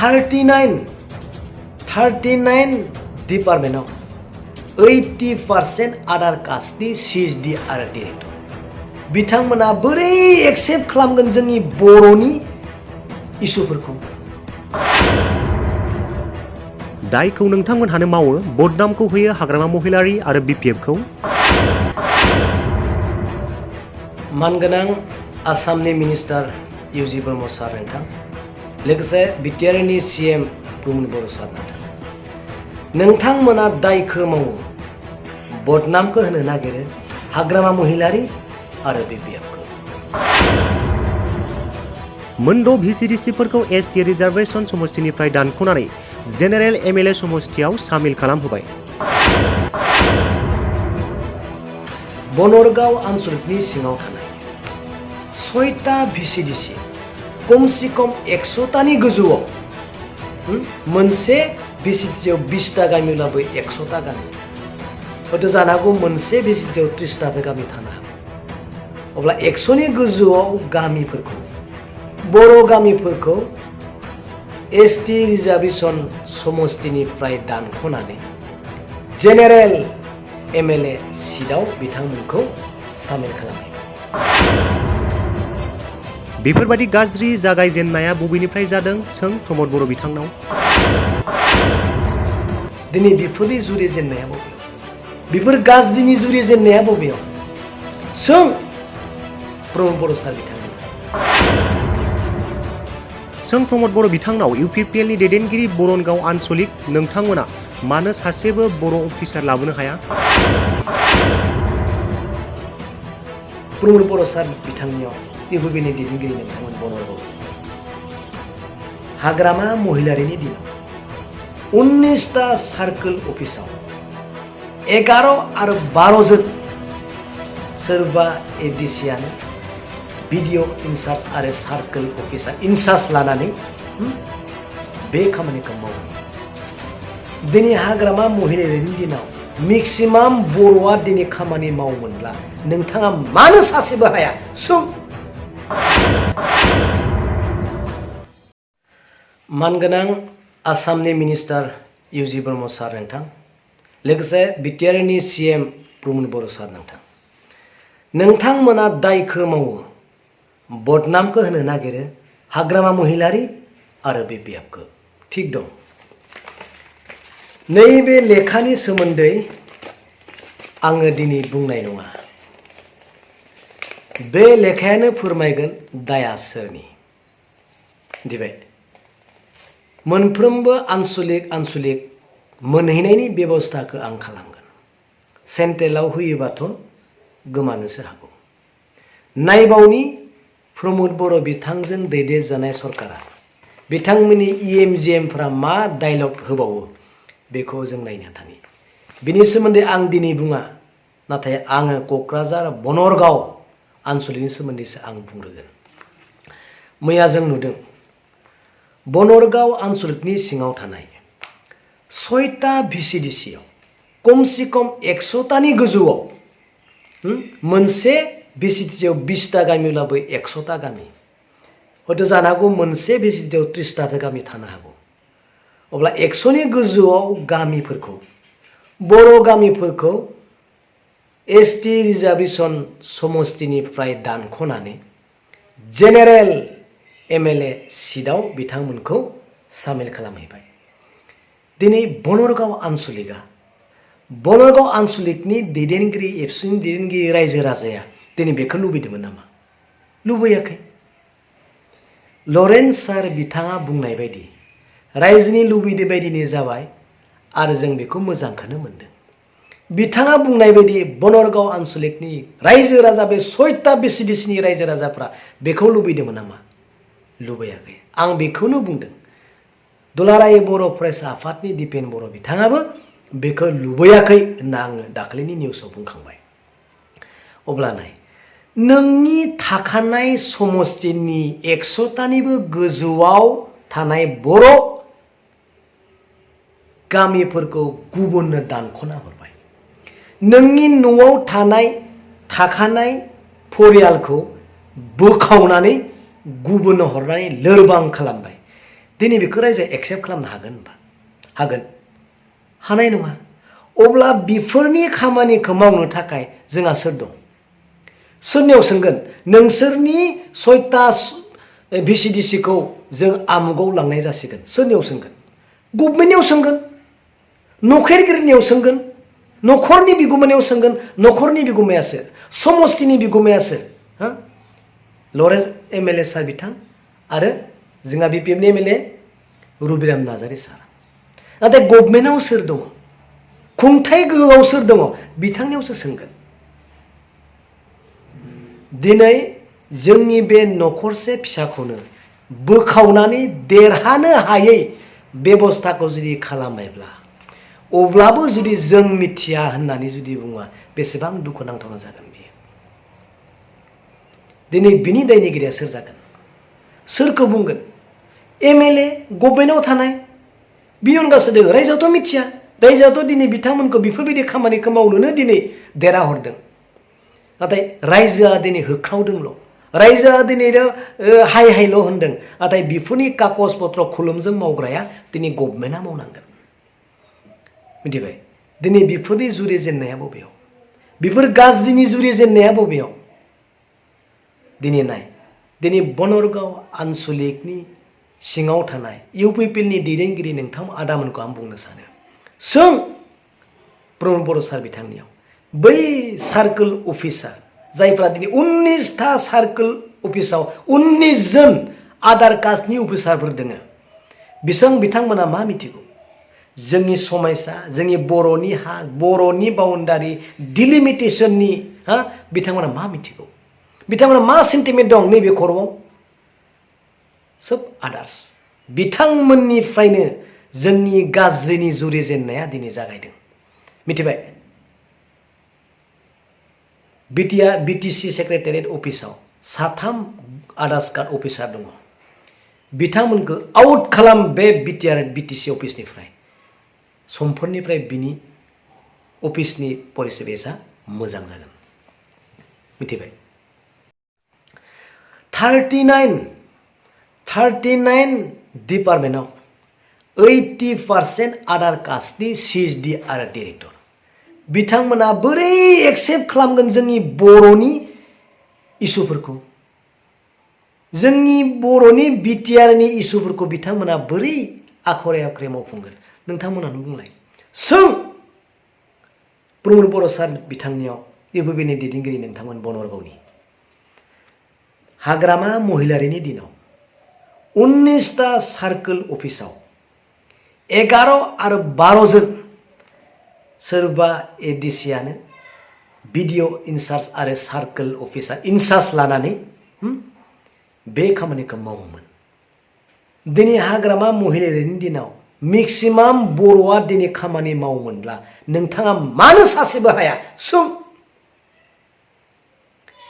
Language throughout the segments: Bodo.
39 डिपार्टमेन्टआव 80% आदार कास्टनि CSD आरो डिरेक्टर बिथांमोना बोरै एक्सेप्ट खालामगोन जोंनि बर'नि इसुफोरखौ दायखौ नोंथांमोनहानो मावो बदनामखौ होयो हाग्रामा महिलारि आरो BPF खौ मानगोनां आसामनि मिनिस्टार UG ब्रह्म सार नोंथां लोगोसे बिटिआरनि CM प्रमद बर' सार नोंथांमोना दायखौ मावो बदनामखौ होनो नागिरो हाग्रामा महिलारि आरो BPF खौ मोनद' VCDCफोरखौ ST रिजार्भेसन समष्टिनिफ्राय दानख'नानै जेनेरेल MLA समष्टियाव सामिल खालामहोबाय बनरगाव आनसलिकनि सिङाव थानाय 6टा VCDC कमसे कम 100टानि गोजौआव मोनसे VCDCआव 20टा गामिब्लाबो 100टा गामि हयथ' जानो हागौ मोनसे VCDCआव 30टा गामि थानो हागौ अब्ला 100नि गोजौआव गामिफोरखौ बर' गामिफोरखौ ST रिजार्भेसन समष्टिनिफ्राय दानख'नानै जेनेरेल MLA सिटआव बिथांमोनखौ सामिल खालामबाय बेफोरबादि गाज्रि जागायजेननाया बबेनिफ्राय जादों सों प्रमद बर' बिथांनाव दिनै बेफोरनि जुरिजेननाया बबेयाव बेफोर गाज्रिनि जुरिजेननाया बबेयाव सों प्रमद बर' सार बिथांनाव सों प्रमद बर' बिथांनाव UPPL नि दैदेनगिरि बरनगाव आनसलिक नोंथांमोना मानो सासेबो बर' अफिसार लाबोनो हाया प्रमद बर' सार बिथांनियाव UPPL नि दैदेनगिरि नोंथांमोन बनरगाव हाग्रामा महिलारिनि दिनाव 19टा सार्कोल अफिसाव 11 आरो 12 जन सोरबा एडिसियानो भिडिअ इनचार्ज आरो सार्कोल अफिसार इनचार्ज लानानै बे खामानिखौ मावो दिनै हाग्रामा महिलारिनि दिनाव मेक्सिमाम बर'आ दिनै खामानि मावोमोनब्ला नोंथाङा मानो सासेबो हाया सों मानगोनां आसामनि मिनिस्टार UG ब्रह्म सार नोंथां लोगोसे बिटिआरनि CM प्रमद बर' सार नोंथांमोना दायखौ मावो बदनामखौ होनो नागिरो हाग्रामा महिलारि आरो BPF खौ थिग दं नैबे लेखानि सोमोन्दै आङो दिनै बुंनाय नङा बे लेखायानो फोरमायगोन दाया सोरनि दिबाय मोनफ्रोमबो आनसलिक मोनहैनायनि बेबस्थाखौ आं खालामगोन सेन्ट्रेलाव होयोबाथ' गोमानोसो हागौ नायबावनि प्रमद बर' बिथांजों दैदेनजानाय सरकारा बिथांमोननि EMGMफ्रा मा डायलग होबावो बेखौ जों नायनो थानि बिनि सोमोन्दै आं दिनै बुङा नाथाय आङो क'क्राझार बनरगाव आनसलिकनि सोमोन्दैसो आं बुंग्रोगोन मैया जों नुदों बनरगाव आनसलिकनि सिङाव थानाय 6टा VCDCआव कमसे कम 100टानि गोजौआव मोनसे VCDCआव 20टा गामिब्लाबो 100टा गामि हयथ' जानो हागौ मोनसे VCDCआव 30टा गामि थानो हागौ अब्ला 100नि गोजौआव गामिफोरखौ बर' गामिफोरखौ ST रिजार्भेसन समष्टिनिफ्राय दानख'नानै जेनेरेल MLA सिटआव बिथांमोनखौ सामिल खालामहैबाय दिनै बनरगाव आनसलिकनि दैदेनगिरि एबसुनि दैदेनगिरि रायजो राजाया दिनै बेखौ लुबैदोंमोन नामा लुबैयाखै लरेन्स सार बिथाङा बुंनाय बायदि रायजोनि लुबैनाय बायदिनो जाबाय आरो जों बेखौ मोजांखौनो मोनदों बिथाङा बुंनाय बायदि बनरगाव आनसलिकनि रायजो राजा बे 6टा VCDCनि रायजो राजाफ्रा बेखौ लुबैदोंमोन नामा लुबैयाखै आं बेखौनो बुंदों दुलाराय बर' फरायसा आफादनि दिपेन बर' बिथाङाबो बेखौ लुबैयाखै होनना आङो दाखालिनि निउसाव बुंखांबाय अब्ला नाय नोंनि थाखानाय समष्टिनि 100टानिबो गोजौआव थानाय बर' गामिफोरखौ गुबुननो दानख'ना हरबाय नोंनि न'आव थाखानाय परियालखौ बोखावनानै गुबुननो हरनानै लोरबां खालामबाय दिनै बेखौ रायजोआ एक्सेप्ट खालामनो हागोन होनबा हागोन हानाय नङा अब्ला बेफोरनि खामानिखौ मावनो थाखाय जोंहा सोर दं सोरनियाव सोंगोन नोंसोरनि 6टा VCDCखौ जों आमुगाव लांनाय जासिगोन सोरनियाव सोंगोन गभर्नमेन्टनियाव सोंगोन नखरगिरिनियाव सोंगोन नखरनि बिगुमानियाव सोंगोन नखरनि बिगुमाया सोर समस्तिनि बिगुमाया सोर हा लरेन्स MLA सार बिथां आरो जोंहा BPMनि MLA रुबिराम नार्जारी सार नाथाय गभर्नमेन्टआव सोर दङ खुंथाय गोहोआव सोर दङ बिथांनियावसो सोंगोन दिनै जोंनि बे नखरसे फिसाखौनो बोखावनानै देरहानो हायै बेबस्थाखौ जुदि खालामबायब्ला अब्लाबो जुदि जों मिथिया होननानै जुदि बुङा बेसेबां दुखुनांथावना जागोन बेयो दिनै बिनि दायनिगिरिया सोर जागोन सोरखौ बुंगोन MLA गभर्नमेन्टआव थानाय बिनि अनगासो दङ रायजोआथ' मिथिया रायजोआथ' दिनै बिथांमोनखौ बेफोरबायदि खामानिखौ मावनोनो दिनै देरहाहरदों नाथाय रायजोआ दिनै होख्रावदोंल' रायजोआ दिनै हाय हायल' होनदों नाथाय बेफोरनि कागज पत्र खुलुमजों मावग्राया दिनै गभर्नमेन्टआ मावनांगोन मिथिबाय दिनै बेफोरनि जुरिजेननाया बबेयाव बेफोर गाज्रिनि जुरिजेननाया बबेयाव दिनै नाय दिनै बनरगाव आनसलिकनि सिङाव थानाय UPPLनि दैदेनगिरि नोंथां आदामोनखौ आं बुंनो सानो सों प्रमद बर' सार बिथांनियाव बै सार्कोल अफिसार जायफ्रा दिनै 19टा सार्कोल अफिसाव 19 जन आधार कास्टनि अफिसारफोर दङ बिथांमोना मा मिथिगौ जोंनि समयसा जोंनि बर'नि हा बर'नि बाउन्डारि डिलिमिटेशननि हा बिथांमोना मा मिथिगौ बिथांमोना मा सेन्टिमेन्ट दं नैबे खर'आव सोब आदार्स बिथांमोननिफ्रायनो जोंनि गाज्रिनि जुरिजेननाया दिनै जागायदों मिथिबाय BTC सेक्रेटारियेट अफिसाव 3 आधार कार्ड अफिसार दङ बिथांमोनखौ आउट खालाम बे BTC अफिसनिफ्राय समफोरनिफ्राय बिनि अफिसनि परिबेसा मोजां जागोन मिथिबाय 39 डिपार्टमेन्टआव 80% आधार कास्टनि CSD आरो डिरेक्टर बिथांमोना बोरै एक्सेप्ट खालामगोन जोंनि बर'नि इसुफोरखौ जोंनि बर'नि BTRनि इसुफोरखौ बिथांमोना बोरै आखरे आखरे मावफुंगोन नोंथांमोनानो बुंलाय सों प्रमद बर' सार बिथांनियाव UPPLनि दैदेनगिरि नोंथांमोन बनरगावनि हाग्रामा महिलारिनि दिनाव 19टा सार्कोल अफिसाव 11 आरो 12 जन सोरबा ADCआनो BDO इनचार्ज आरो सार्कोल अफिसार इनचार्ज लानानै बे खामानिखौ मावोमोन दिनै हाग्रामा महिलारिनि दिनाव मेक्सिमाम बर'आ दिनै खामानि मावोमोनब्ला नोंथाङा मानो सासेबो हाया सों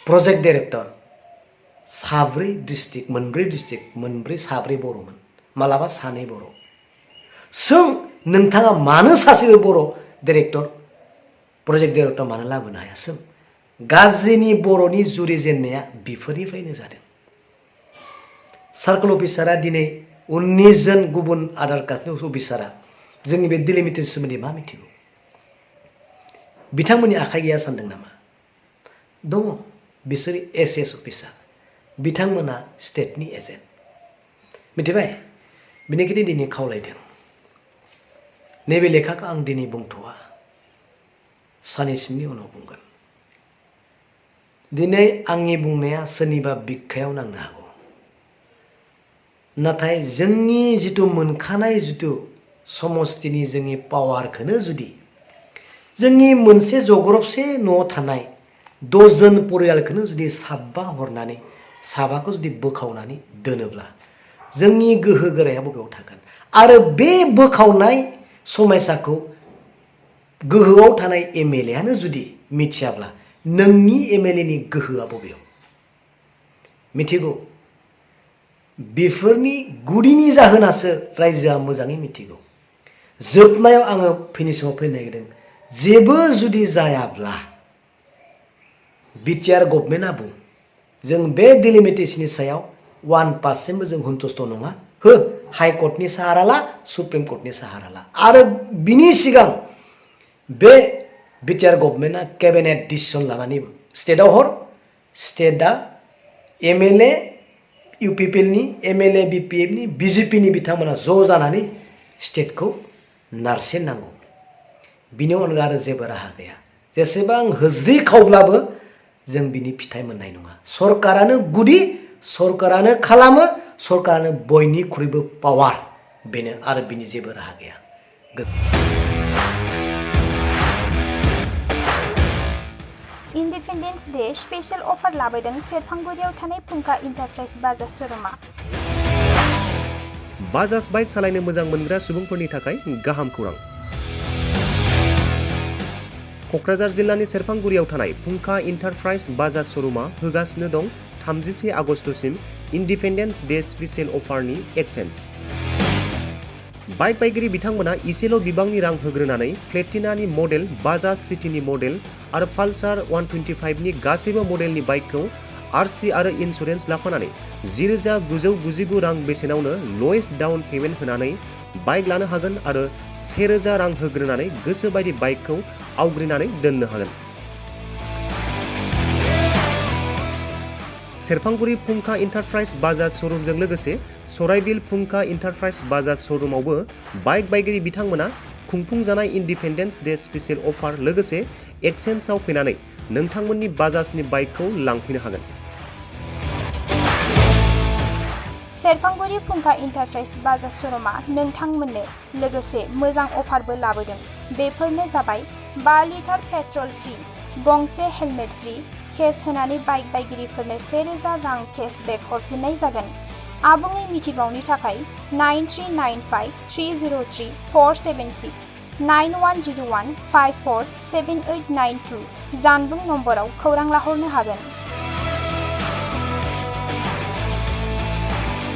प्रजेक्ट डाइरेक्टर 4 डिस्ट्रिक्ट 4 डिस्ट्रिक्ट 4 बर'मोन मालाबा 2 बर' सों नोंथाङा मानो सासेबो बर' डाइरेक्टर प्रजेक्ट डाइरेक्टर मानो लाबोनो हाया सों गाज्रिनि बर'नि जुरिजेननाया बेफोरनिफ्रायनो जादों सार्कोल अफिसारा दिनै 19 जन गुबुन आधार कास्टनि अफिसारा जोंनि बे डिलिमिटेड सोमोन्दै मा मिथिगौ बिथांमोननि आखाइ गैया सानदों नामा दङ बिसोर SS अफिसार बिथांमोना स्टेटनि एजेन्ट मिथिबाय बेनिखायनो दिनै खावलायदों नैबे लेखाखौ आं दिनै बुंथ'वा सानैसोनि उनाव बुंगोन दिनै आंनि बुंनाया सोरनिबा बिखायाव नांनो हागौ नाथाय जोंनि जिथु मोनखानाय जिथु समस्तिनि जोंनि पावारखौनो जुदि जोंनि मोनसे जग्रबसे न'आव थानाय 10 जन परियालखौनो जुदि 7 हरनानै 7खौ जुदि बोखावनानै दोनोब्ला जोंनि गोहो गोराया बबेयाव थागोन आरो बे बोखावनाय समयसाखौ गोहोआव थानाय MLAआनो जुदि मिथियाब्ला नोंनि MLAनि गोहोआ बबेयाव मिथिगौ बेफोरनि गुदिनि जाहोनासो रायजोआ मोजाङै मिथिगौ जोबनायाव आङो फिनिशिंआव फैनो नागिरदों जेबो जुदि जायाब्ला BTR गभर्नमेन्टआ बुं जों बे डिलिमिटेशननि सायाव 1% जों सन्तुष्ट नङा हो हाइ कर्टनि साहारा ला सुप्रिम कर्टनि साहारा ला आरो बिनि सिगां बे बिटिआर गभर्नमेन्टआ केबिनेट डिसिसन लानानै स्टेटआव हर स्टेटआ एमएलए UPPL नि एमएलए BPF नि BJP नि बिथांमोना ज' जानानै स्टेटखौ नारसिननांगौ बिनि अनगा आरो जेबो राहा गैया जेसेबां होज्रि खावब्लाबो जों बिनि फिथाइ मोननाय नङा सरकारानो गुदि सरकारानो खालामो सरकारानो बयनिख्रुइबो पावार बेनो आरो बिनि जेबो राहा गैया इन्डिपेन्डेन्स डे स्पेशल अफार लाबोदों सेरफांगुरियाव थानाय फुंखा इन्टारप्राइज बाजाज श'रुमा बाजाज बाइक सालायनो मोजां मोनग्रा सुबुंफोरनि थाखाय गाहाम खौरां क'क्राझार जिल्लानि सेरफांगुरियाव थानाय फुंखा इन्टारप्राइज बाजाज श'रुमा होगासिनो दं 31 आगस्तसिम इन्डिपेन्डेन्स डे स्पेशल अफारनि एक्सेन्स बाइक बायगिरि बिथांमोना इसेल' बिबांनि रां होग्रोनानै प्लेटिनानि मडेल बाजाज सिटीनि मडेल आरो पालसार 125 नि गासैबो मडेलनि बाइकखौ आरसि आरो इन्सुरेन्स लाफानानै 10,999 रां बेसेनावनो लवेस्ट डाउन पेमेन्ट होनानै बाइक लानो हागोन आरो 1,000 रां होग्रोनानै गोसो बायदि बाइकखौ आवग्रिनानै दोननो हागोन सेरफांगुरि फुंखा इन्टारप्राइज बाजाज श'रुमजों लोगोसे सराइबिल फुंखा इन्टारप्राइज बाजाज श'रुमावबो बाइक बायगिरि बिथांमोना खुंफुंजानाय इन्डिपेन्डेन्स डे स्पेशल अफार लोगोसे एक्सेन्सआव फैनानै नोंथांमोननि बाजाजनि बाइकखौ लांफैनो हागोन सेरफांगुरि फुंखा इन्टारप्राइज बाजाज श'रुमा नोंथांमोननो लोगोसे मोजां अफारबो लाबोदों बेफोरनो जाबाय 5 लिटार पेट्रल फ्रि गंसे हेलमेट फ्रि केस होनानै बाइक बायगिरिफोरनो 1,000 रां केसबेक हरफिननाय जागोन आबुङै मिथिबावनो थाखाय 9395303476 9101547892 जानबुं नम्बराव खौरां लाहरनो हागोन